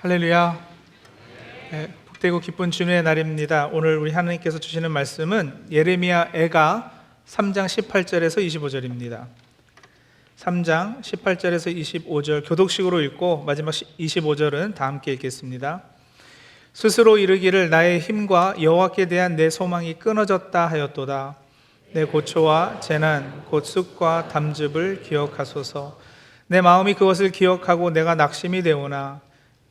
할렐루야. 복되고 기쁜 주님의 날입니다. 오늘 우리 하나님께서 주시는 말씀은 예레미야 애가 3장 18절에서 25절입니다. 3장 18절에서 25절 교독식으로 읽고 마지막 25절은 다 함께 읽겠습니다. 스스로 이르기를 나의 힘과 여호와께 대한 내 소망이 끊어졌다 하였도다. 내 고초와 재난 곧 쑥과 담즙을 기억하소서. 내 마음이 그것을 기억하고 내가 낙심이 되오나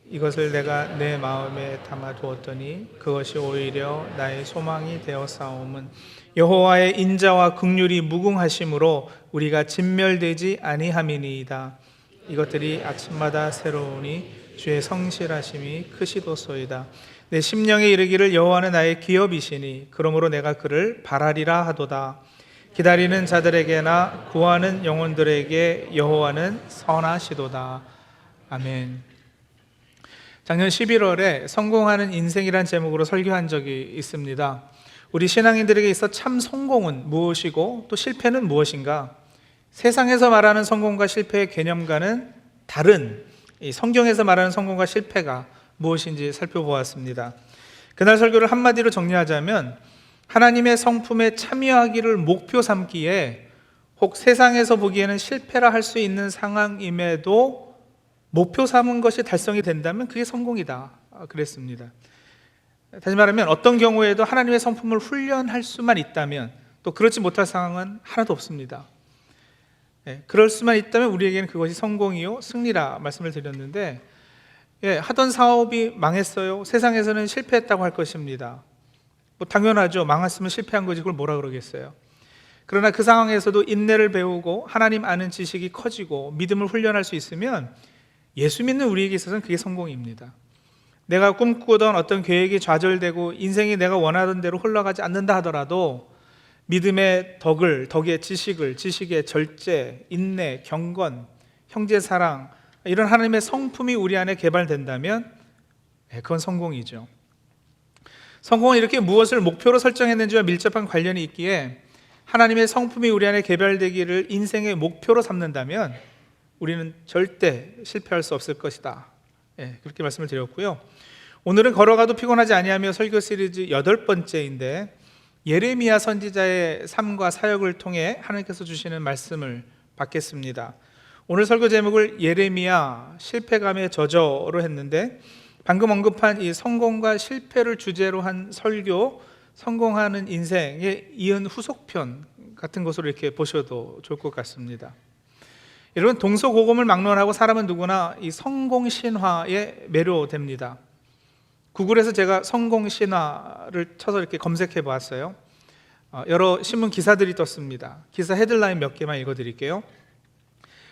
이것을 내가 내 마음에 담아두었더니 그것이 오히려 나의 소망이 되었사옴은 여호와의 인자와 긍휼이 무궁하심으로 우리가 진멸되지 아니함이니이다. 이것들이 아침마다 새로우니 주의 성실하심이 크시도소이다. 내 심령에 이르기를 여호와는 나의 기업이시니 그러므로 내가 그를 바라리라 하도다. 기다리는 자들에게나 구하는 영혼들에게 여호와는 선하시도다. 아멘. 작년 11월에 성공하는 인생이란 제목으로 설교한 적이 있습니다. 우리 신앙인들에게 있어 참 성공은 무엇이고 또 실패는 무엇인가? 세상에서 말하는 성공과 실패의 개념과는 다른 이 성경에서 말하는 성공과 실패가 무엇인지 살펴보았습니다. 그날 설교를 한마디로 정리하자면 하나님의 성품에 참여하기를 목표 삼기에 혹 세상에서 보기에는 실패라 할 수 있는 상황임에도 목표 삼은 것이 달성이 된다면 그게 성공이다 그랬습니다. 다시 말하면 어떤 경우에도 하나님의 성품을 훈련할 수만 있다면 또 그렇지 못할 상황은 하나도 없습니다. 그럴 수만 있다면 우리에게는 그것이 성공이요 승리라 말씀을 드렸는데 하던 사업이 망했어요. 세상에서는 실패했다고 할 것입니다. 뭐 당연하죠. 망했으면 실패한 거지 그걸 뭐라 그러겠어요. 그러나 그 상황에서도 인내를 배우고 하나님 아는 지식이 커지고 믿음을 훈련할 수 있으면 예수 믿는 우리에게 있어서는 그게 성공입니다. 내가 꿈꾸던 어떤 계획이 좌절되고 인생이 내가 원하던 대로 흘러가지 않는다 하더라도 믿음의 덕의 지식의 절제, 인내, 경건, 형제 사랑 이런 하나님의 성품이 우리 안에 개발된다면 그건 성공이죠. 성공은 이렇게 무엇을 목표로 설정했는지와 밀접한 관련이 있기에 하나님의 성품이 우리 안에 개발되기를 인생의 목표로 삼는다면 우리는 절대 실패할 수 없을 것이다. 그렇게 말씀을 드렸고요. 오늘은 걸어가도 피곤하지 아니하며 설교 시리즈 8번째인데 예레미야 선지자의 삶과 사역을 통해 하나님께서 주시는 말씀을 받겠습니다. 오늘 설교 제목을 예레미야 실패감의 저저로 했는데 방금 언급한 이 성공과 실패를 주제로 한 설교 성공하는 인생에 이은 후속편 같은 것으로 이렇게 보셔도 좋을 것 같습니다. 여러분 동서고금을 막론하고 사람은 누구나 이 성공신화에 매료됩니다. 구글에서 제가 성공신화를 쳐서 이렇게 검색해 보았어요. 여러 신문 기사들이 떴습니다. 기사 헤드라인 몇 개만 읽어드릴게요.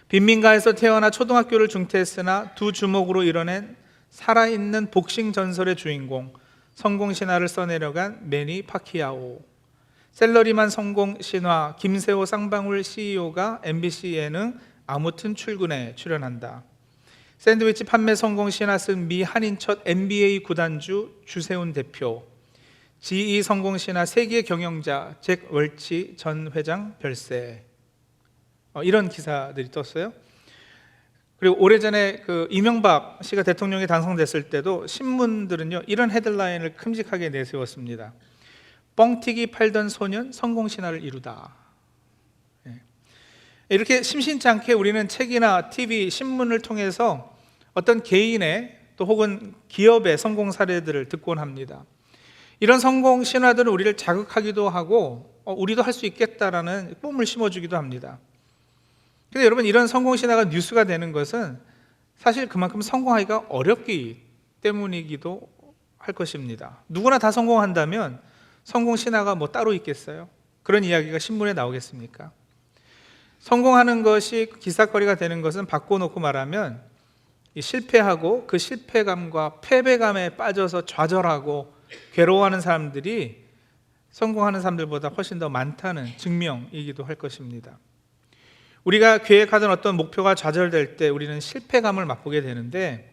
빈민가에서 태어나 초등학교를 중퇴했으나 두 주먹으로 이뤄낸 살아있는 복싱 전설의 주인공 성공신화를 써내려간 매니 파키아오. 셀러리만 성공신화 김세호 쌍방울 CEO가 MBC 예능 아무튼 출근에 출연한다. 샌드위치 판매 성공 신화 쓴 미 한인 첫 NBA 구단주 주세훈 대표. GE 성공 신화 세계 경영자 잭 월치 전 회장 별세. 이런 기사들이 떴어요. 그리고 오래전에 그 이명박 씨가 대통령이 당선됐을 때도 신문들은요 이런 헤드라인을 큼직하게 내세웠습니다. 뻥튀기 팔던 소년 성공 신화를 이루다. 이렇게 심심치 않게 우리는 책이나 TV, 신문을 통해서 어떤 개인의 또 혹은 기업의 성공 사례들을 듣곤 합니다. 이런 성공 신화들은 우리를 자극하기도 하고 우리도 할 수 있겠다라는 꿈을 심어주기도 합니다. 근데 여러분 이런 성공 신화가 뉴스가 되는 것은 사실 그만큼 성공하기가 어렵기 때문이기도 할 것입니다. 누구나 다 성공한다면 성공 신화가 뭐 따로 있겠어요? 그런 이야기가 신문에 나오겠습니까? 성공하는 것이 기사거리가 되는 것은 바꿔놓고 말하면 실패하고 그 실패감과 패배감에 빠져서 좌절하고 괴로워하는 사람들이 성공하는 사람들보다 훨씬 더 많다는 증명이기도 할 것입니다. 우리가 계획하던 어떤 목표가 좌절될 때 우리는 실패감을 맛보게 되는데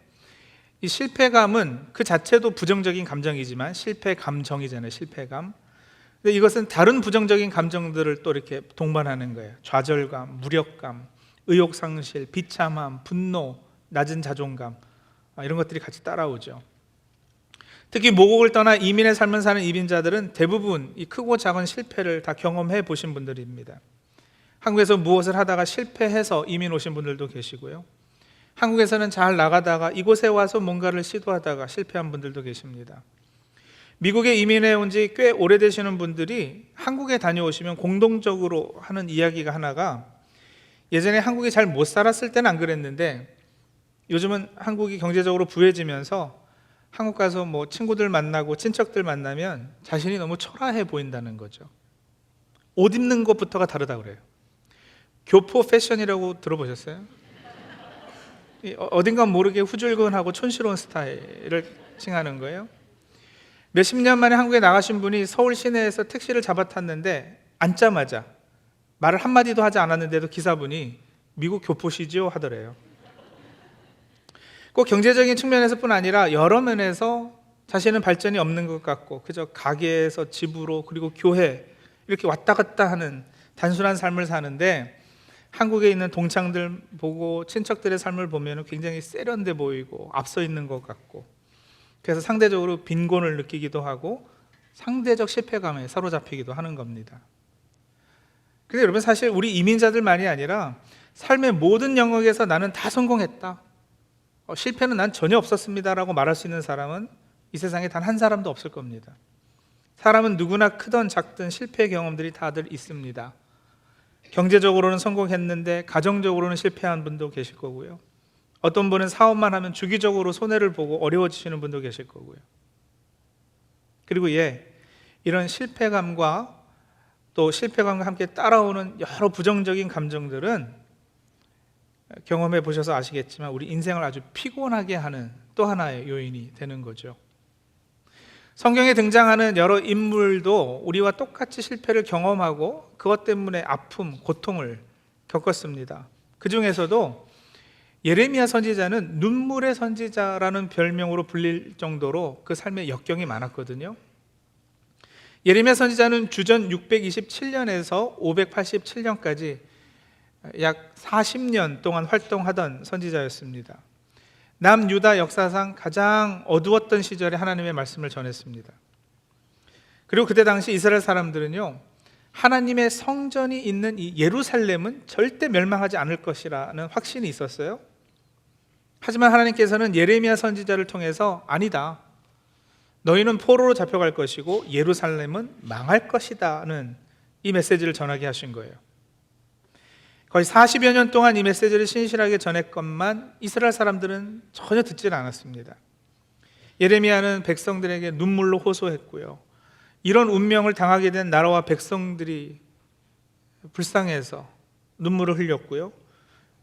이 실패감은 그 자체도 부정적인 감정이지만 실패 감정이잖아요. 실패감. 근데 이것은 다른 부정적인 감정들을 또 이렇게 동반하는 거예요. 좌절감, 무력감, 의욕상실, 비참함, 분노, 낮은 자존감 이런 것들이 같이 따라오죠. 특히 모국을 떠나 이민의 삶을 사는 이민자들은 대부분 이 크고 작은 실패를 다 경험해 보신 분들입니다. 한국에서 무엇을 하다가 실패해서 이민 오신 분들도 계시고요. 한국에서는 잘 나가다가 이곳에 와서 뭔가를 시도하다가 실패한 분들도 계십니다. 미국에 이민해 온 지 꽤 오래되시는 분들이 한국에 다녀오시면 공동적으로 하는 이야기가 하나가, 예전에 한국이 잘 못 살았을 때는 안 그랬는데 요즘은 한국이 경제적으로 부해지면서 한국 가서 뭐 친구들 만나고 친척들 만나면 자신이 너무 초라해 보인다는 거죠. 옷 입는 것부터가 다르다고 그래요. 교포 패션이라고 들어보셨어요? 어딘가 모르게 후줄근하고 촌스러운 스타일을 칭하는 거예요. 몇십 년 만에 한국에 나가신 분이 서울 시내에서 택시를 잡아탔는데 앉자마자 말을 한마디도 하지 않았는데도 기사분이 미국 교포시지요 하더래요. 꼭 경제적인 측면에서뿐 아니라 여러 면에서 자신은 발전이 없는 것 같고 그저 가게에서 집으로 그리고 교회 이렇게 왔다 갔다 하는 단순한 삶을 사는데, 한국에 있는 동창들 보고 친척들의 삶을 보면 굉장히 세련돼 보이고 앞서 있는 것 같고, 그래서 상대적으로 빈곤을 느끼기도 하고 상대적 실패감에 사로잡히기도 하는 겁니다. 근데 여러분, 사실 우리 이민자들만이 아니라 삶의 모든 영역에서 나는 다 성공했다, 실패는 난 전혀 없었습니다라고 말할 수 있는 사람은 이 세상에 단 한 사람도 없을 겁니다. 사람은 누구나 크든 작든 실패 경험들이 다들 있습니다. 경제적으로는 성공했는데 가정적으로는 실패한 분도 계실 거고요. 어떤 분은 사업만 하면 주기적으로 손해를 보고 어려워지시는 분도 계실 거고요. 그리고 이런 실패감과 또 실패감과 함께 따라오는 여러 부정적인 감정들은 경험해 보셔서 아시겠지만 우리 인생을 아주 피곤하게 하는 또 하나의 요인이 되는 거죠. 성경에 등장하는 여러 인물도 우리와 똑같이 실패를 경험하고 그것 때문에 아픔, 고통을 겪었습니다. 그 중에서도 예레미야 선지자는 눈물의 선지자라는 별명으로 불릴 정도로 그 삶에 역경이 많았거든요. 예레미야 선지자는 주전 627년에서 587년까지 약 40년 동안 활동하던 선지자였습니다. 남유다 역사상 가장 어두웠던 시절에 하나님의 말씀을 전했습니다. 그리고 그때 당시 이스라엘 사람들은요, 하나님의 성전이 있는 이 예루살렘은 절대 멸망하지 않을 것이라는 확신이 있었어요. 하지만 하나님께서는 예레미야 선지자를 통해서 아니다, 너희는 포로로 잡혀갈 것이고 예루살렘은 망할 것이다는 이 메시지를 전하게 하신 거예요. 거의 40여 년 동안 이 메시지를 신실하게 전했건만 이스라엘 사람들은 전혀 듣질 않았습니다. 예레미야는 백성들에게 눈물로 호소했고요, 이런 운명을 당하게 된 나라와 백성들이 불쌍해서 눈물을 흘렸고요,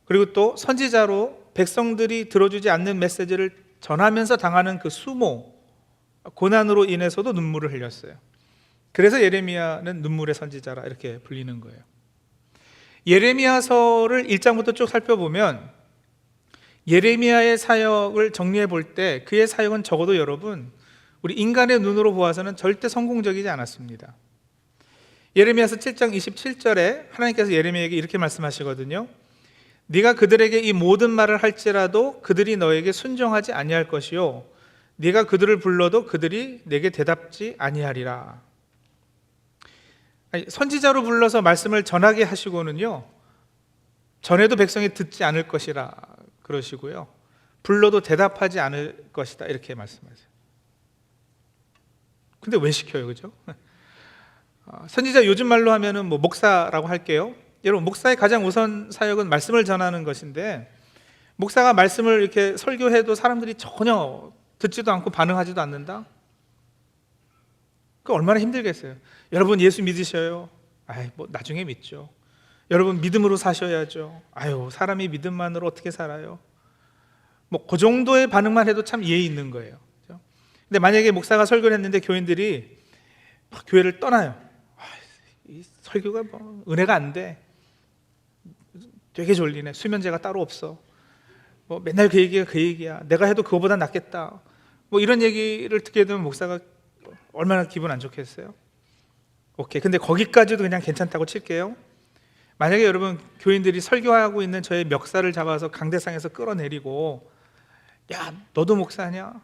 그리고 또 선지자로 백성들이 들어주지 않는 메시지를 전하면서 당하는 그 수모, 고난으로 인해서도 눈물을 흘렸어요. 그래서 예레미야는 눈물의 선지자라 이렇게 불리는 거예요. 예레미야서를 1장부터 쭉 살펴보면 예레미야의 사역을 정리해 볼 때 그의 사역은 적어도 여러분, 우리 인간의 눈으로 보아서는 절대 성공적이지 않았습니다. 예레미야서 7장 27절에 하나님께서 예레미야에게 이렇게 말씀하시거든요. 네가 그들에게 이 모든 말을 할지라도 그들이 너에게 순종하지 아니할 것이요 네가 그들을 불러도 그들이 내게 대답지 아니하리라. 선지자로 불러서 말씀을 전하게 하시고는요, 전에도 백성이 듣지 않을 것이라 그러시고요, 불러도 대답하지 않을 것이다 이렇게 말씀하세요. 근데 왜 시켜요, 그죠? 선지자 요즘 말로 하면은 뭐 목사라고 할게요. 여러분, 목사의 가장 우선 사역은 말씀을 전하는 것인데, 목사가 말씀을 이렇게 설교해도 사람들이 전혀 듣지도 않고 반응하지도 않는다? 그 얼마나 힘들겠어요. 여러분 예수 믿으셔요? 뭐 나중에 믿죠. 여러분 믿음으로 사셔야죠. 사람이 믿음만으로 어떻게 살아요? 뭐 그 정도의 반응만 해도 참 예의 있는 거예요. 그렇죠? 근데 만약에 목사가 설교를 했는데 교인들이 교회를 떠나요. 이 설교가 뭐 은혜가 안 돼. 되게 졸리네. 수면제가 따로 없어. 뭐 맨날 그 얘기가 그 얘기야. 내가 해도 그거보다 낫겠다. 뭐 이런 얘기를 듣게 되면 목사가 얼마나 기분 안 좋겠어요? 오케이. 근데 거기까지도 그냥 괜찮다고 칠게요. 만약에 여러분 교인들이 설교하고 있는 저의 멱살을 잡아서 강대상에서 끌어내리고 야, 너도 목사냐?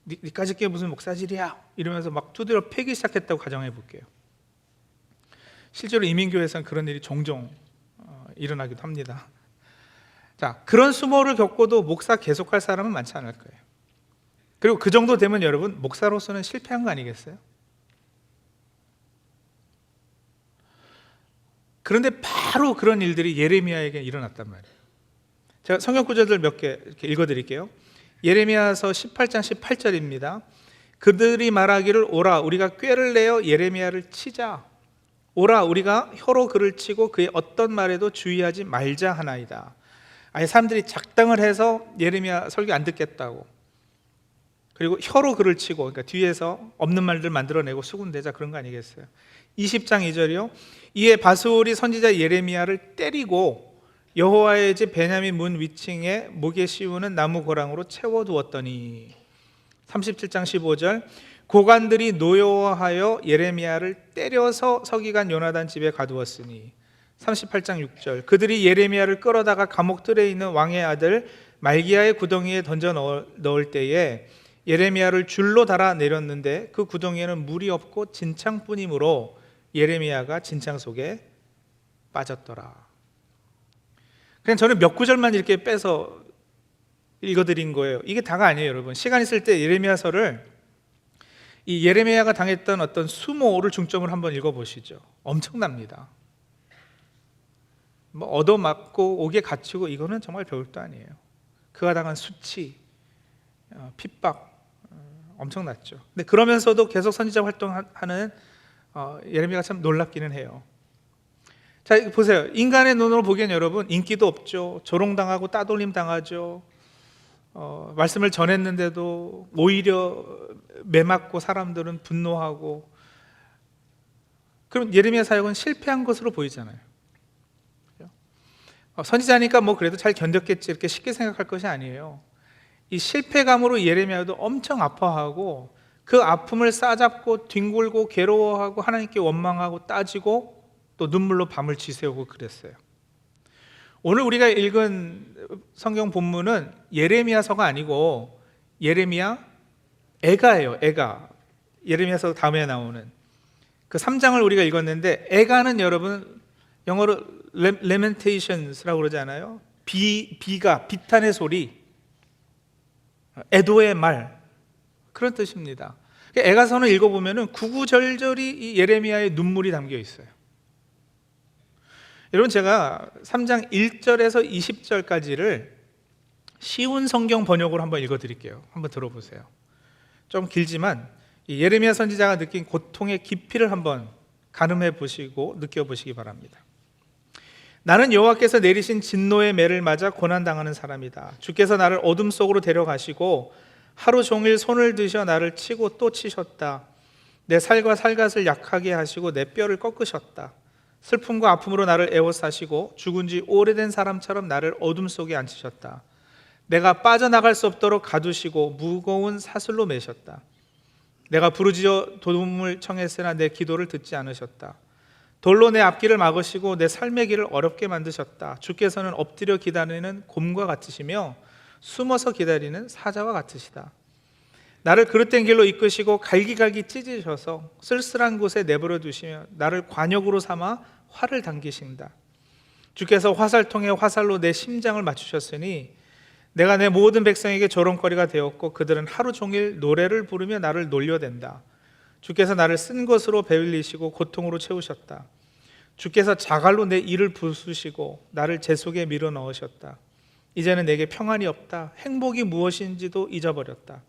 니까지 게 무슨 목사질이야? 이러면서 막 두드려 패기 시작했다고 가정해 볼게요. 실제로 이민교회에서는 그런 일이 종종 일어나기도 합니다. 자, 그런 수모를 겪고도 목사 계속할 사람은 많지 않을 거예요. 그리고 그 정도 되면 여러분, 목사로서는 실패한 거 아니겠어요? 그런데 바로 그런 일들이 예레미야에게 일어났단 말이에요. 제가 성경 구절들 몇 개 이렇게 읽어드릴게요. 예레미야서 18장 18절입니다. 그들이 말하기를 오라 우리가 꾀를 내어 예레미야를 치자. 오라 우리가 혀로 그를 치고 그의 어떤 말에도 주의하지 말자 하나이다. 아니, 사람들이 작당을 해서 예레미야 설교 안 듣겠다고, 그리고 혀로 그를 치고, 그러니까 뒤에서 없는 말들 만들어내고 수군대자, 그런 거 아니겠어요? 20장 2절이요. 이에 바스올이 선지자 예레미야를 때리고 여호와의 집 베냐민 문 위층에 목에 씌우는 나무 고랑으로 채워두었더니, 37장 15절. 고관들이 노여워하여 예레미야를 때려서 서기관 요나단 집에 가두었으니, 38장 6절. 그들이 예레미야를 끌어다가 감옥 뜰에 있는 왕의 아들 말기야의 구덩이에 던져 넣을 때에 예레미야를 줄로 달아 내렸는데 그 구덩이에는 물이 없고 진창뿐이므로 예레미야가 진창 속에 빠졌더라. 그냥 저는 몇 구절만 이렇게 빼서 읽어드린 거예요. 이게 다가 아니에요, 여러분. 시간 있을 때 예레미야서를, 이 예레미야가 당했던 어떤 수모를 중점으로 한번 읽어보시죠. 엄청납니다. 뭐 얻어맞고 옥에 갇히고 이거는 정말 별것도 아니에요. 그가 당한 수치, 핍박 엄청났죠. 근데 그러면서도 계속 선지자 활동하는 예레미야가 참 놀랍기는 해요. 자, 보세요. 인간의 눈으로 보기엔 여러분 인기도 없죠. 조롱당하고 따돌림 당하죠. 말씀을 전했는데도 오히려 매맞고 사람들은 분노하고, 그럼 예레미야 사역은 실패한 것으로 보이잖아요. 선지자니까 뭐 그래도 잘 견뎠겠지, 이렇게 쉽게 생각할 것이 아니에요. 이 실패감으로 예레미야도 엄청 아파하고 그 아픔을 싸잡고 뒹굴고 괴로워하고 하나님께 원망하고 따지고 또 눈물로 밤을 지새우고 그랬어요. 오늘 우리가 읽은 성경 본문은 예레미야서가 아니고 예레미야 애가예요. 애가. 예레미야서 다음에 나오는 그 3장을 우리가 읽었는데, 애가는 여러분 영어로 lamentations라고 그러잖아요. 비가, 비탄의 소리, 애도의 말, 그런 뜻입니다. 애가서는 읽어보면 구구절절히 이 예레미야의 눈물이 담겨 있어요. 여러분, 제가 3장 1절에서 20절까지를 쉬운 성경 번역으로 한번 읽어드릴게요. 한번 들어보세요. 좀 길지만 이 예레미야 선지자가 느낀 고통의 깊이를 한번 가늠해 보시고 느껴보시기 바랍니다. 나는 여호와께서 내리신 진노의 매를 맞아 고난당하는 사람이다. 주께서 나를 어둠 속으로 데려가시고 하루 종일 손을 드셔 나를 치고 또 치셨다. 내 살과 살갗을 약하게 하시고 내 뼈를 꺾으셨다. 슬픔과 아픔으로 나를 애워싸시고 죽은 지 오래된 사람처럼 나를 어둠 속에 앉히셨다. 내가 빠져나갈 수 없도록 가두시고 무거운 사슬로 매셨다. 내가 부르짖어 도움을 청했으나 내 기도를 듣지 않으셨다. 돌로 내 앞길을 막으시고 내 삶의 길을 어렵게 만드셨다. 주께서는 엎드려 기다리는 곰과 같으시며 숨어서 기다리는 사자와 같으시다. 나를 그릇된 길로 이끄시고 갈기갈기 찢으셔서 쓸쓸한 곳에 내버려 두시며 나를 관역으로 삼아 활을 당기신다. 주께서 화살통에 화살로 내 심장을 맞추셨으니 내가 내 모든 백성에게 조롱거리가 되었고 그들은 하루 종일 노래를 부르며 나를 놀려댄다. 주께서 나를 쓴 것으로 배불리시고 고통으로 채우셨다. 주께서 자갈로 내 이를 부수시고 나를 재 속에 밀어 넣으셨다. 이제는 내게 평안이 없다. 행복이 무엇인지도 잊어버렸다.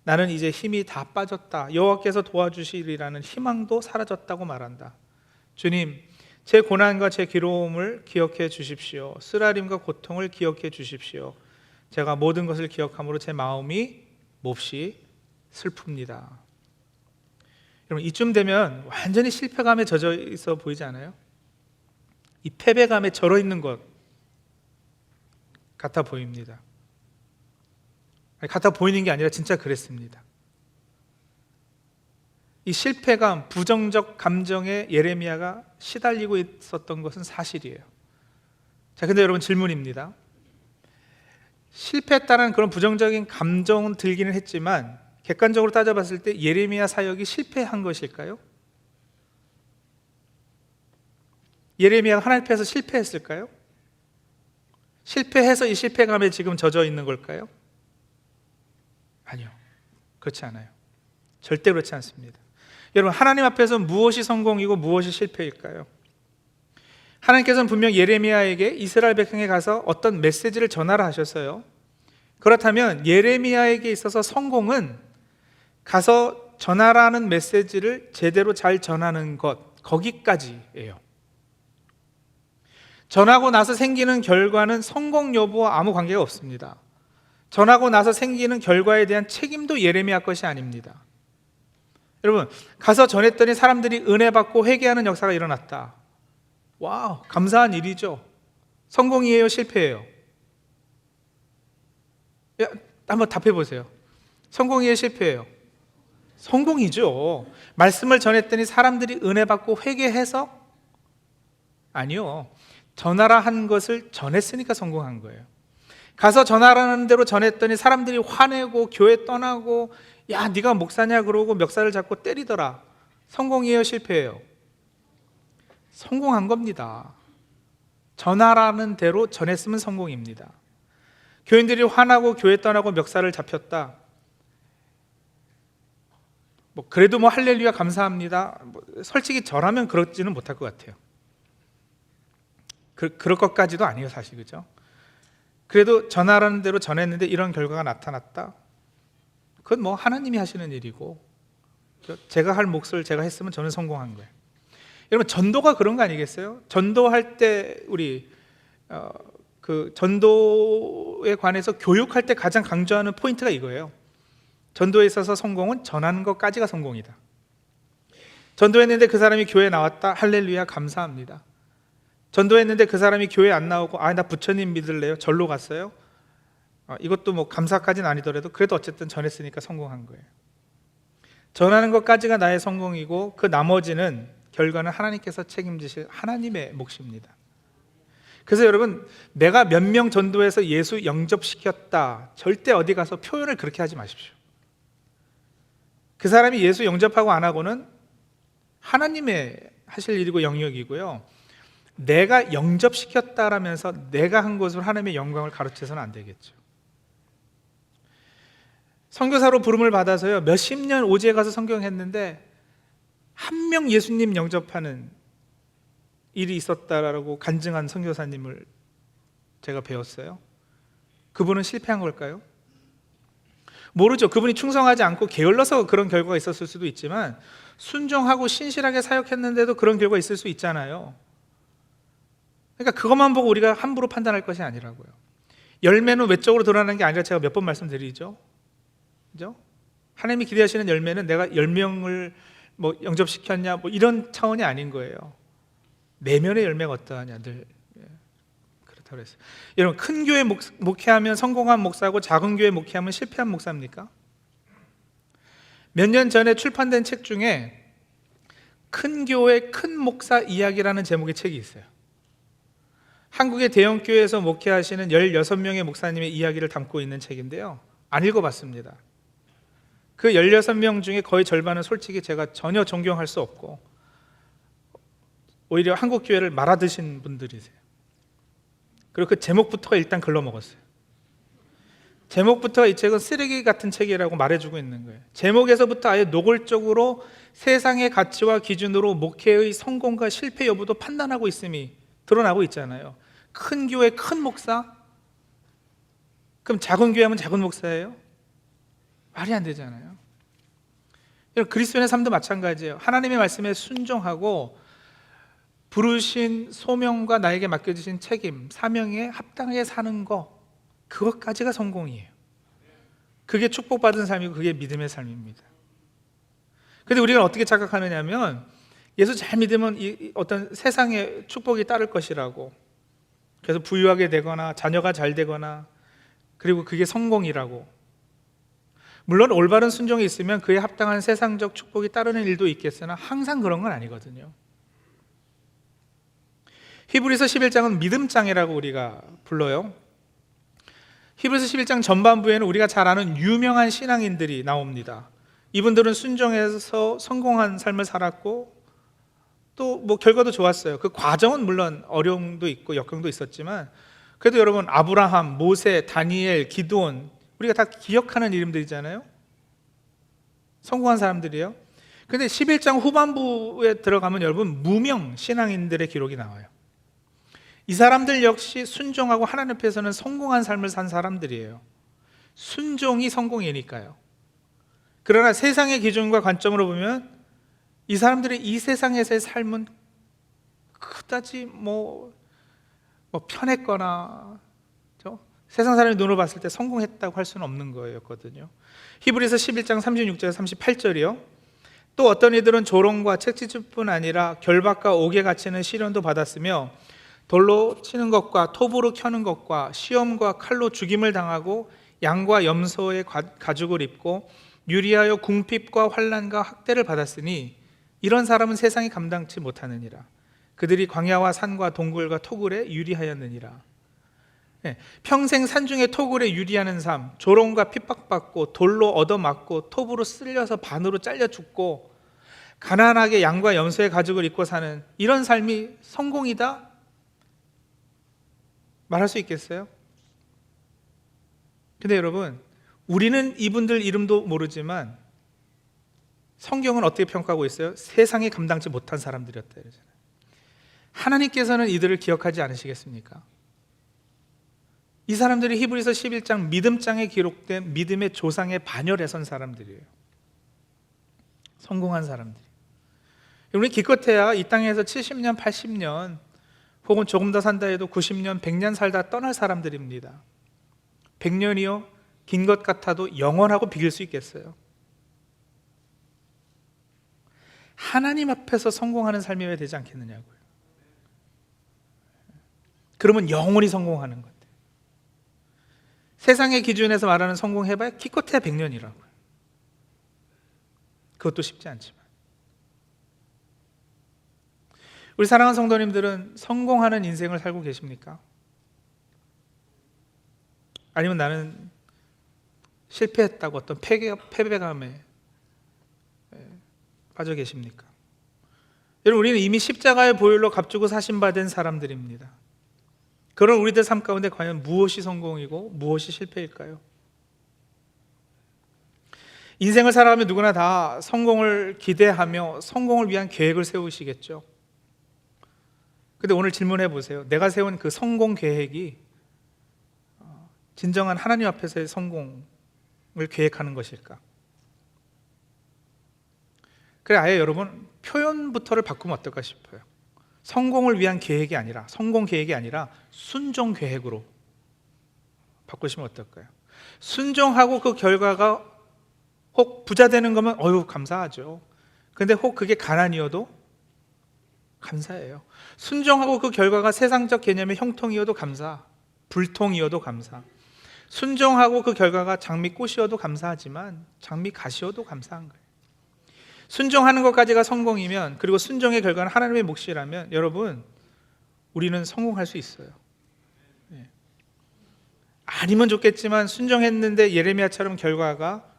나는 이제 힘이 다 빠졌다. 여호와께서 도와주시리라는 희망도 사라졌다고 말한다. 주님, 제 고난과 제 괴로움을 기억해 주십시오. 쓰라림과 고통을 기억해 주십시오. 제가 모든 것을 기억함으로 제 마음이 몹시 슬픕니다. 여러분, 이쯤 되면 완전히 실패감에 젖어 있어 보이지 않아요? 이 패배감에 절어 있는 것 같아 보입니다. 같아 보이는 게 아니라 진짜 그랬습니다. 이 실패감, 부정적 감정에 예레미야가 시달리고 있었던 것은 사실이에요. 자, 근데 여러분 질문입니다. 실패했다는 그런 부정적인 감정은 들기는 했지만 객관적으로 따져봤을 때 예레미야 사역이 실패한 것일까요? 예레미야가 하나님 앞에서 실패했을까요? 실패해서 이 실패감에 지금 젖어 있는 걸까요? 아니요, 그렇지 않아요. 절대 그렇지 않습니다. 여러분, 하나님 앞에서 무엇이 성공이고 무엇이 실패일까요? 하나님께서는 분명 예레미야에게 이스라엘 백성에 가서 어떤 메시지를 전하라 하셨어요. 그렇다면 예레미야에게 있어서 성공은 가서 전하라는 메시지를 제대로 잘 전하는 것, 거기까지예요. 전하고 나서 생기는 결과는 성공 여부와 아무 관계가 없습니다. 전하고 나서 생기는 결과에 대한 책임도 예레미야 것이 아닙니다. 여러분, 가서 전했더니 사람들이 은혜 받고 회개하는 역사가 일어났다. 와우, 감사한 일이죠. 성공이에요, 실패예요? 한번 답해 보세요. 성공이에요, 실패예요? 성공이죠. 말씀을 전했더니 사람들이 은혜 받고 회개해서? 아니요. 전하라 한 것을 전했으니까 성공한 거예요. 가서 전하라는 대로 전했더니 사람들이 화내고 교회 떠나고, 야, 네가 목사냐 그러고 멱살을 잡고 때리더라. 성공이에요, 실패예요? 성공한 겁니다. 전하라는 대로 전했으면 성공입니다. 교인들이 화나고 교회 떠나고 멱살을 잡혔다. 그래도 할렐루야 감사합니다. 솔직히 저라면 그러지는 못할 것 같아요. 그럴 것까지도 아니에요, 사실. 그죠? 그래도 전하라는 대로 전했는데 이런 결과가 나타났다. 그건 하나님이 하시는 일이고, 제가 할 몫을 제가 했으면 저는 성공한 거예요. 여러분, 전도가 그런 거 아니겠어요? 전도할 때 우리 그 전도에 관해서 교육할 때 가장 강조하는 포인트가 이거예요. 전도에 있어서 성공은 전하는 것까지가 성공이다. 전도했는데 그 사람이 교회에 나왔다. 할렐루야 감사합니다. 전도했는데 그 사람이 교회 안 나오고, 나 부처님 믿을래요, 절로 갔어요. 이것도 감사까지는 아니더라도 그래도 어쨌든 전했으니까 성공한 거예요. 전하는 것까지가 나의 성공이고, 그 나머지는 결과는 하나님께서 책임지실 하나님의 몫입니다. 그래서 여러분, 내가 몇 명 전도해서 예수 영접시켰다, 절대 어디 가서 표현을 그렇게 하지 마십시오. 그 사람이 예수 영접하고 안 하고는 하나님의 하실 일이고 영역이고요, 내가 영접시켰다라면서 내가 한 것으로 하나님의 영광을 가로채서는 안 되겠죠. 선교사로 부름을 받아서요, 몇십 년 오지에 가서 성경했는데 한 명 예수님 영접하는 일이 있었다라고 간증한 선교사님을 제가 배웠어요. 그분은 실패한 걸까요? 모르죠. 그분이 충성하지 않고 게을러서 그런 결과가 있었을 수도 있지만, 순종하고 신실하게 사역했는데도 그런 결과가 있을 수 있잖아요. 그러니까 그것만 보고 우리가 함부로 판단할 것이 아니라고요. 열매는 외적으로 드러나는 게 아니라, 제가 몇 번 말씀드리죠. 그죠? 하나님이 기대하시는 열매는 내가 10명을 영접시켰냐 이런 차원이 아닌 거예요. 내면의 열매가 어떠하냐, 늘 그렇다고 그랬어요. 여러분, 큰 교회 목회하면 성공한 목사고 작은 교회 목회하면 실패한 목사입니까? 몇 년 전에 출판된 책 중에 큰 교회 큰 목사 이야기라는 제목의 책이 있어요. 한국의 대형 교회에서 목회하시는 16명의 목사님의 이야기를 담고 있는 책인데요, 안 읽어봤습니다. 그 16명 중에 거의 절반은 솔직히 제가 전혀 존경할 수 없고, 오히려 한국 교회를 말아드신 분들이세요. 그리고 그 제목부터가 일단 글러먹었어요. 제목부터가 이 책은 쓰레기 같은 책이라고 말해주고 있는 거예요. 제목에서부터 아예 노골적으로 세상의 가치와 기준으로 목회의 성공과 실패 여부도 판단하고 있음이 드러나고 있잖아요. 큰 교회 큰 목사? 그럼 작은 교회 하면 작은 목사예요? 말이 안 되잖아요. 그리스도인의 삶도 마찬가지예요. 하나님의 말씀에 순종하고 부르신 소명과 나에게 맡겨주신 책임, 사명에 합당하게 사는 거, 그것까지가 성공이에요. 그게 축복받은 삶이고 그게 믿음의 삶입니다. 그런데 우리가 어떻게 착각하느냐면, 예수 잘 믿으면 어떤 세상의 축복이 따를 것이라고, 그래서 부유하게 되거나 자녀가 잘 되거나, 그리고 그게 성공이라고. 물론 올바른 순종이 있으면 그에 합당한 세상적 축복이 따르는 일도 있겠으나 항상 그런 건 아니거든요. 히브리서 11장은 믿음장이라고 우리가 불러요. 히브리서 11장 전반부에는 우리가 잘 아는 유명한 신앙인들이 나옵니다. 이분들은 순종해서 성공한 삶을 살았고 또 뭐 결과도 좋았어요. 그 과정은 물론 어려움도 있고 역경도 있었지만 그래도 여러분, 아브라함, 모세, 다니엘, 기드온, 우리가 다 기억하는 이름들이잖아요. 성공한 사람들이에요. 근데 11장 후반부에 들어가면 여러분, 무명 신앙인들의 기록이 나와요. 이 사람들 역시 순종하고 하나님 앞에서는 성공한 삶을 산 사람들이에요. 순종이 성공이니까요. 그러나 세상의 기준과 관점으로 보면 이 사람들의 이 세상에서의 삶은 그다지 편했거나 세상 사람의 눈으로 봤을 때 성공했다고 할 수는 없는 거였거든요. 히브리서 11장 36절 38절이요. 또 어떤 이들은 조롱과 채찍뿐 아니라 결박과 옥에 갇히는 시련도 받았으며 돌로 치는 것과 톱으로 켜는 것과 시험과 칼로 죽임을 당하고 양과 염소의 가죽을 입고 유리하여 궁핍과 환난과 학대를 받았으니 이런 사람은 세상이 감당치 못하느니라. 그들이 광야와 산과 동굴과 토굴에 유리하였느니라. 평생 산중에 토굴에 유리하는 삶, 조롱과 핍박받고 돌로 얻어맞고 톱으로 쓸려서 반으로 잘려 죽고 가난하게 양과 염소의 가죽을 입고 사는 이런 삶이 성공이다? 말할 수 있겠어요? 근데 여러분, 우리는 이분들 이름도 모르지만 성경은 어떻게 평가하고 있어요? 세상에 감당치 못한 사람들이었다 이러잖아요. 하나님께서는 이들을 기억하지 않으시겠습니까? 이 사람들이 히브리서 11장 믿음장에 기록된 믿음의 조상의 반열에 선 사람들이에요. 성공한 사람들. 우리 기껏해야 이 땅에서 70년, 80년 혹은 조금 더 산다 해도 90년, 100년 살다 떠날 사람들입니다. 100년이요? 긴 것 같아도 영원하고 비길 수 있겠어요? 하나님 앞에서 성공하는 삶이어야 되지 않겠느냐고요. 그러면 영원히 성공하는 건데, 세상의 기준에서 말하는 성공해봐야 기껏해야 100년이라고요. 그것도 쉽지 않지만 우리 사랑하는 성도님들은 성공하는 인생을 살고 계십니까? 아니면 나는 실패했다고 어떤 패배감에 빠져 계십니까? 여러분, 우리는 이미 십자가의 보혈로 값주고 사신받은 사람들입니다. 그런 우리들 삶 가운데 과연 무엇이 성공이고 무엇이 실패일까요? 인생을 살아가면 누구나 다 성공을 기대하며 성공을 위한 계획을 세우시겠죠. 근데 오늘 질문해 보세요. 내가 세운 그 성공 계획이 진정한 하나님 앞에서의 성공을 계획하는 것일까? 그래, 아예 여러분 표현부터를 바꾸면 어떨까 싶어요. 성공을 위한 계획이 아니라, 성공 계획이 아니라 순종 계획으로 바꾸시면 어떨까요? 순종하고 그 결과가 혹 부자 되는 거면 감사하죠. 근데 혹 그게 가난이어도 감사해요. 순종하고 그 결과가 세상적 개념의 형통이어도 감사, 불통이어도 감사. 순종하고 그 결과가 장미꽃이어도 감사하지만 장미가시여도 감사한 거예요. 순종하는 것까지가 성공이면, 그리고 순종의 결과는 하나님의 몫이라면 여러분, 우리는 성공할 수 있어요. 아니면 좋겠지만 순종했는데 예레미야처럼 결과가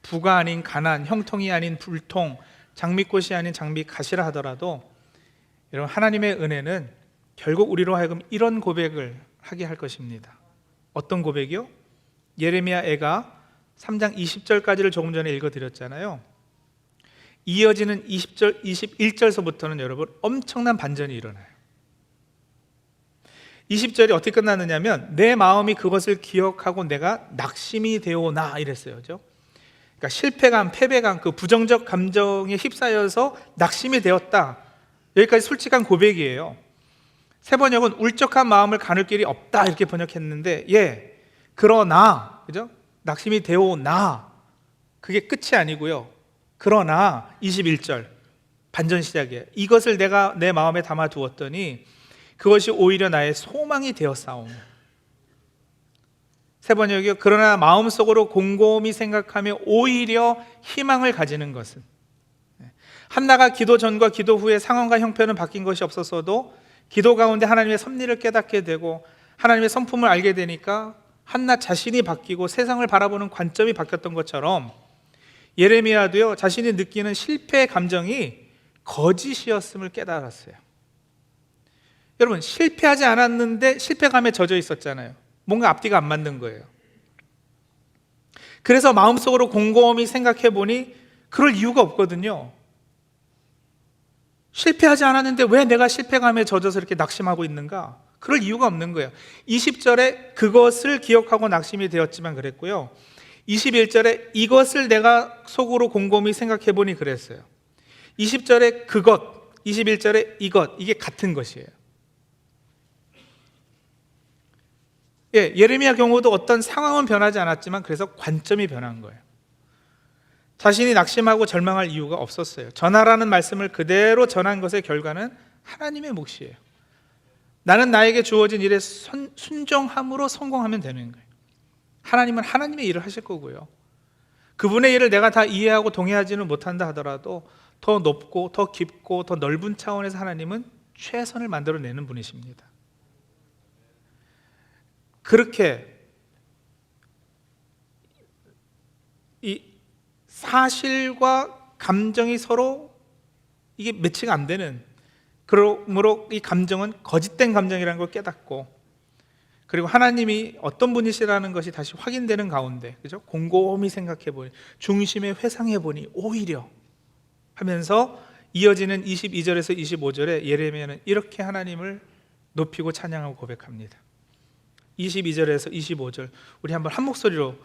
부가 아닌 가난, 형통이 아닌 불통, 장미꽃이 아닌 장미가시라 하더라도 여러분, 하나님의 은혜는 결국 우리로 하여금 이런 고백을 하게 할 것입니다. 어떤 고백이요? 예레미야 애가 3장 20절까지를 조금 전에 읽어드렸잖아요. 이어지는 20절, 21절서부터는 여러분 엄청난 반전이 일어나요. 20절이 어떻게 끝났느냐면 내 마음이 그것을 기억하고 내가 낙심이 되오나 이랬어요. 그렇죠? 그러니까 실패감, 패배감, 그 부정적 감정에 휩싸여서 낙심이 되었다. 여기까지 솔직한 고백이에요. 세 번역은 울적한 마음을 가눌 길이 없다 이렇게 번역했는데, 그러나, 그죠? 낙심이 되오나, 그게 끝이 아니고요. 그러나 21절 반전 시작이에요. 이것을 내가 내 마음에 담아 두었더니 그것이 오히려 나의 소망이 되었사오며. 세 번역이요. 그러나 마음속으로 곰곰이 생각하며 오히려 희망을 가지는 것은. 한나가 기도 전과 기도 후에 상황과 형편은 바뀐 것이 없었어도 기도 가운데 하나님의 섭리를 깨닫게 되고 하나님의 성품을 알게 되니까 한낱 자신이 바뀌고 세상을 바라보는 관점이 바뀌었던 것처럼 예레미야도요, 자신이 느끼는 실패의 감정이 거짓이었음을 깨달았어요. 여러분, 실패하지 않았는데 실패감에 젖어 있었잖아요. 뭔가 앞뒤가 안 맞는 거예요. 그래서 마음속으로 곰곰이 생각해 보니 그럴 이유가 없거든요. 실패하지 않았는데 왜 내가 실패감에 젖어서 이렇게 낙심하고 있는가? 그럴 이유가 없는 거예요. 20절에 그것을 기억하고 낙심이 되었지만 그랬고요, 21절에 이것을 내가 속으로 곰곰이 생각해 보니 그랬어요. 20절에 그것, 21절에 이것, 이게 같은 것이에요. 예레미야 경우도 어떤 상황은 변하지 않았지만 그래서 관점이 변한 거예요. 자신이 낙심하고 절망할 이유가 없었어요. 전하라는 말씀을 그대로 전한 것의 결과는 하나님의 몫이에요. 나는 나에게 주어진 일에 순종함으로 성공하면 되는 거예요. 하나님은 하나님의 일을 하실 거고요, 그분의 일을 내가 다 이해하고 동의하지는 못한다 하더라도 더 높고 더 깊고 더 넓은 차원에서 하나님은 최선을 만들어내는 분이십니다. 그렇게 이 사실과 감정이 서로 이게 매치가 안 되는, 그러므로 이 감정은 거짓된 감정이라는 걸 깨닫고, 그리고 하나님이 어떤 분이시라는 것이 다시 확인되는 가운데, 그죠? 곰곰이 생각해 보니, 중심에 회상해 보니 오히려 하면서 이어지는 22절에서 25절에 예레미야는 이렇게 하나님을 높이고 찬양하고 고백합니다. 22절에서 25절 우리 한번 한 목소리로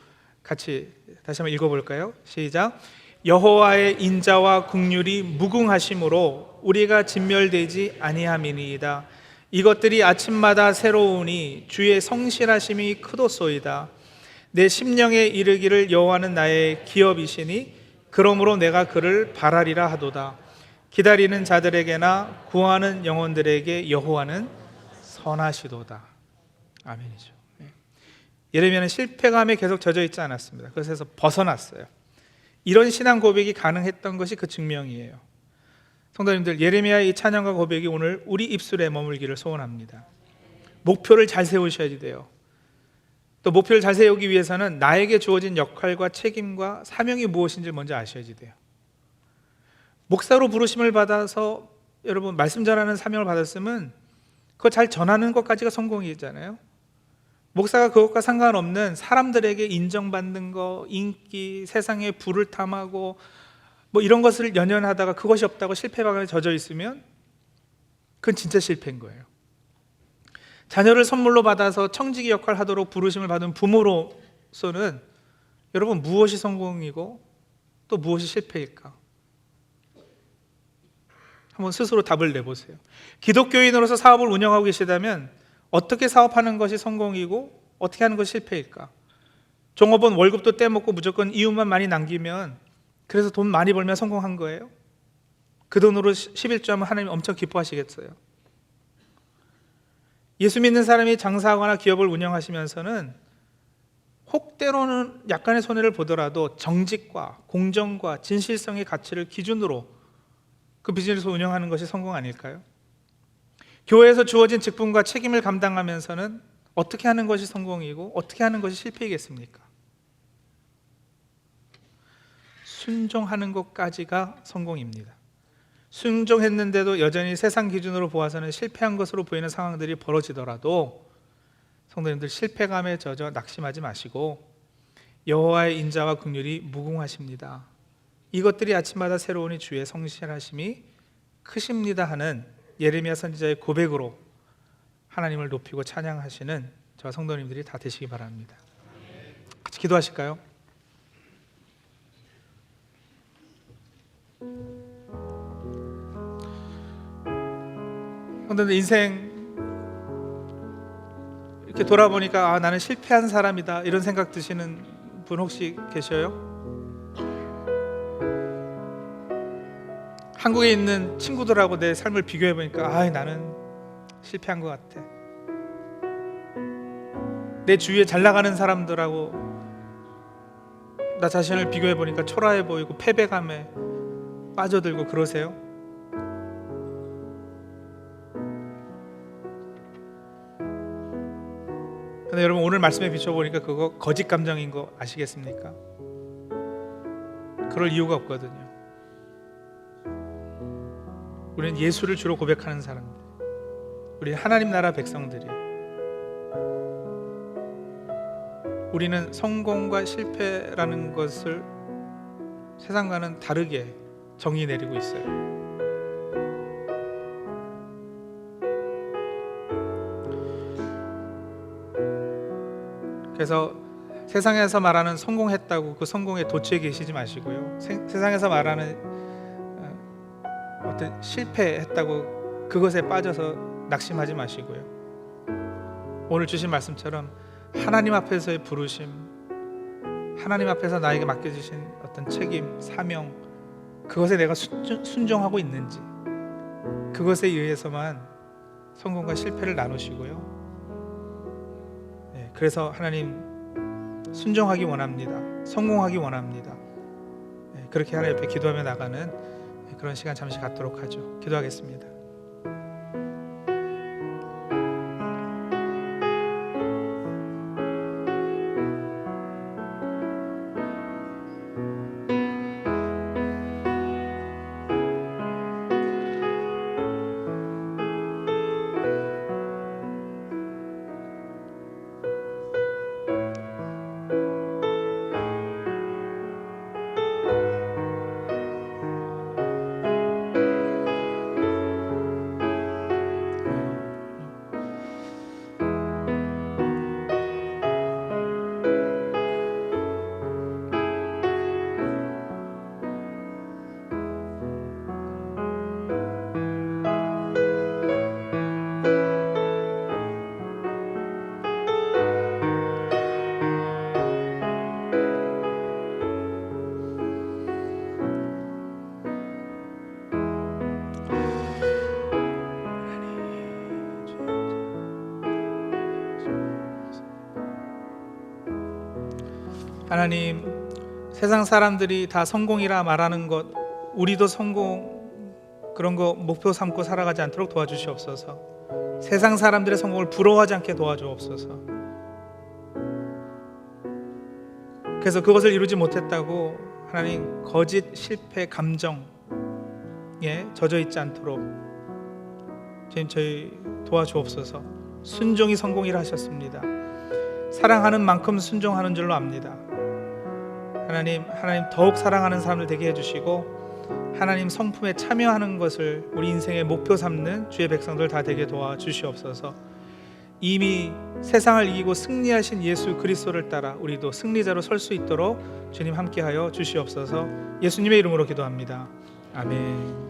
같이 다시 한번 읽어볼까요? 시작. 여호와의 인자와 긍휼이 무궁하심으로 우리가 진멸되지 아니함이니이다. 이것들이 아침마다 새로우니 주의 성실하심이 크도소이다. 내 심령에 이르기를 여호와는 나의 기업이시니 그러므로 내가 그를 바라리라 하도다. 기다리는 자들에게나 구하는 영혼들에게 여호와는 선하시도다. 아멘이죠. 예레미야는 실패감에 계속 젖어 있지 않았습니다. 그것에서 벗어났어요. 이런 신앙 고백이 가능했던 것이 그 증명이에요. 성도님들, 예레미야의 이 찬양과 고백이 오늘 우리 입술에 머물기를 소원합니다. 목표를 잘 세우셔야 돼요. 또 목표를 잘 세우기 위해서는 나에게 주어진 역할과 책임과 사명이 무엇인지 먼저 아셔야지 돼요. 목사로 부르심을 받아서 여러분 말씀 전하는 사명을 받았으면 그거 잘 전하는 것까지가 성공이잖아요. 목사가 그것과 상관없는 사람들에게 인정받는 거, 인기, 세상에 부를 탐하고 뭐 이런 것을 연연하다가 그것이 없다고 실패감에 젖어 있으면 그건 진짜 실패인 거예요. 자녀를 선물로 받아서 청지기 역할을 하도록 부르심을 받은 부모로서는 여러분 무엇이 성공이고 또 무엇이 실패일까? 한번 스스로 답을 내보세요. 기독교인으로서 사업을 운영하고 계시다면 어떻게 사업하는 것이 성공이고 어떻게 하는 것이 실패일까? 종업원 월급도 떼먹고 무조건 이윤만 많이 남기면, 그래서 돈 많이 벌면 성공한 거예요? 그 돈으로 11조하면 하나님 엄청 기뻐하시겠어요? 예수 믿는 사람이 장사하거나 기업을 운영하시면서는 혹 때로는 약간의 손해를 보더라도 정직과 공정과 진실성의 가치를 기준으로 그 비즈니스 운영하는 것이 성공 아닐까요? 교회에서 주어진 직분과 책임을 감당하면서는 어떻게 하는 것이 성공이고 어떻게 하는 것이 실패이겠습니까? 순종하는 것까지가 성공입니다. 순종했는데도 여전히 세상 기준으로 보아서는 실패한 것으로 보이는 상황들이 벌어지더라도 성도님들, 실패감에 젖어 낙심하지 마시고 여호와의 인자와 긍휼이 무궁하십니다. 이것들이 아침마다 새로우니 주의 성실하심이 크십니다 하는 예레미야 선지자의 고백으로 하나님을 높이고 찬양하시는 저와 성도님들이 다 되시기 바랍니다. 같이 기도하실까요? 성도님들, 인생 이렇게 돌아보니까 나는 실패한 사람이다 이런 생각 드시는 분 혹시 계셔요? 한국에 있는 친구들하고 내 삶을 비교해 보니까 나는 실패한 것 같아. 내 주위에 잘 나가는 사람들하고 나 자신을 비교해 보니까 초라해 보이고 패배감에 빠져들고 그러세요? 근데 여러분 오늘 말씀에 비춰보니까 그거 거짓 감정인 거 아시겠습니까? 그럴 이유가 없거든요. 우리는 예수를 주로 고백하는 사람들, 우리 하나님 나라 백성들이, 우리는 성공과 실패라는 것을 세상과는 다르게 정의 내리고 있어요. 그래서 세상에서 말하는 성공했다고 그 성공에 도취해 계시지 마시고요. 세상에서 말하는 어떤 실패했다고 그것에 빠져서 낙심하지 마시고요. 오늘 주신 말씀처럼 하나님 앞에서의 부르심, 하나님 앞에서 나에게 맡겨주신 어떤 책임, 사명, 그것에 내가 순종하고 있는지, 그것에 의해서만 성공과 실패를 나누시고요. 그래서 하나님 순종하기 원합니다. 성공하기 원합니다. 그렇게 하나님 옆에 기도하며 나가는 그런 시간 잠시 갖도록 하죠. 기도하겠습니다. 하나님, 세상 사람들이 다 성공이라 말하는 것, 우리도 성공 그런 거 목표 삼고 살아가지 않도록 도와주시옵소서. 세상 사람들의 성공을 부러워하지 않게 도와주옵소서. 그래서 그것을 이루지 못했다고 하나님 거짓 실패 감정에 젖어 있지 않도록 주님 저희 도와주옵소서. 순종이 성공이라 하셨습니다. 사랑하는 만큼 순종하는 줄로 압니다. 하나님 더욱 사랑하는 사람을 되게 해주시고 하나님 성품에 참여하는 것을 우리 인생의 목표 삼는 주의 백성들 다 되게 도와주시옵소서. 이미 세상을 이기고 승리하신 예수 그리스도를 따라 우리도 승리자로 설 수 있도록 주님 함께하여 주시옵소서. 예수님의 이름으로 기도합니다. 아멘.